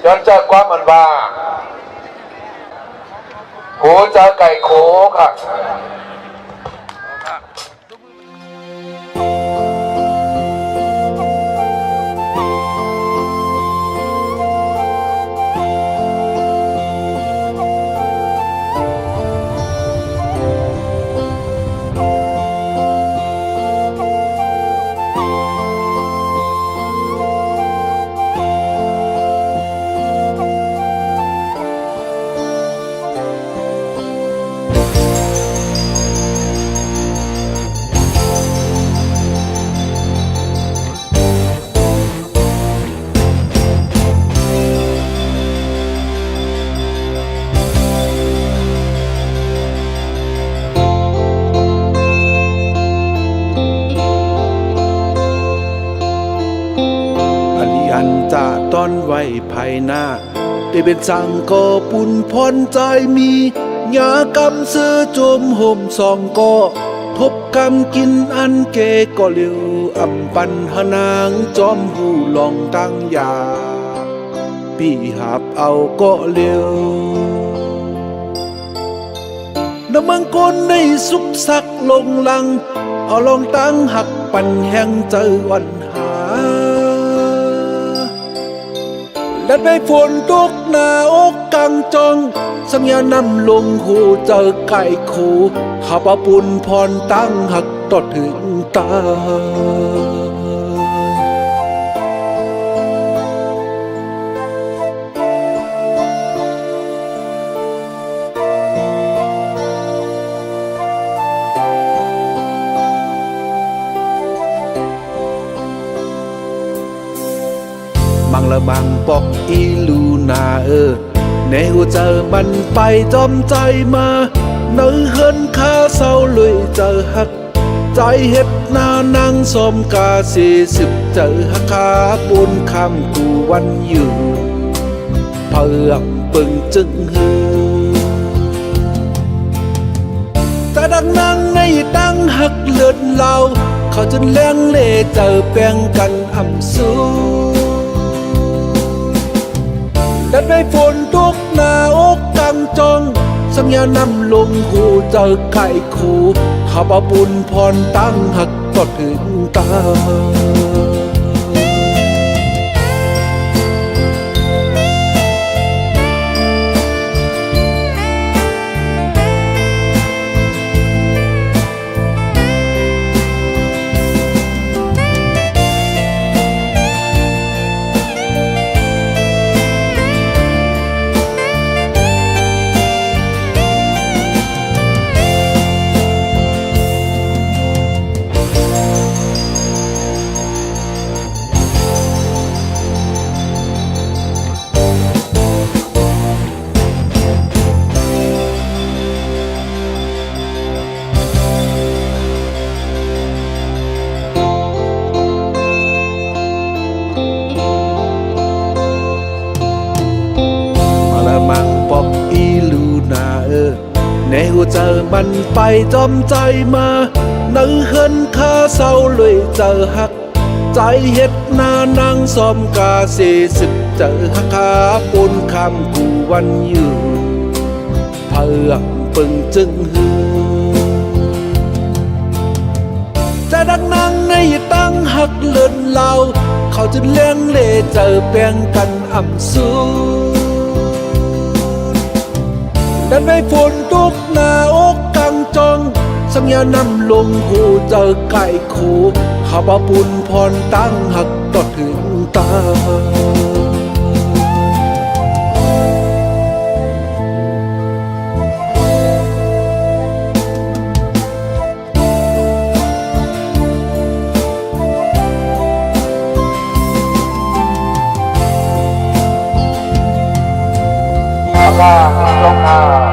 ย้อนจากความมันว่าโหจะไก่โขค่ะจะต้อนไว้ภายหน้าได้เป็นสังก่อปุ่นพรใจมีหยากำซื้อจมห่มสองก่อทบกำกินอันเกก็เร็วอำปันหนางจอมหูลองตั้งยาพี่หับเอาก็เร็วน้ำมังกลได้สุกสักลงลังเอาลองตั้งหักปันแห่งเจอวันหาและได้ฝนตกหน้าอกกังจองสัญญานำลงหูเจอไก่โคข้าปะปุ่นพรตั้งหักตอดถึงตามังละมังปอกอีลูนาในหัวใจมันไปจอมใจมาเนื้อเฮินข้าเศร้าเลยเจอหักใจเฮ็ดหน้านางสมกา40เจอหักขาปูนคำกูวันอยู่เพื่อปึงจึงหือแต่ดังนางในตั้งหักเลือดเหล่าเขาจนแรงเล่เจอแปลงกันอ่ำสูดันได้ฝนตกหน้าอกกังจองสัญญานำลงหูเจอไก่โคข้าปะปุ่นพรตั้งหักตอดถึงตามังปอกอีลูนาในหัวใจมันไปจอมใจมาเนื้อเฮินข้าเศร้าเลยเจอหักใจเฮ็ดหน้านางสมกา40เจอหักขาปูนคำกูวันอยู่เพื่อปึงจึงหือจะดังนางในตั้งหักเลือนเหล่าเขาจะเลี้ยงเล่เจอแปลงกันอ่ำสูดันได้ฝนตกหน้าอกกังจองสัญญานำลงหูเจอไก่โคข้าปะปุ่นพรตั้งหักตอดถึงตาลงอา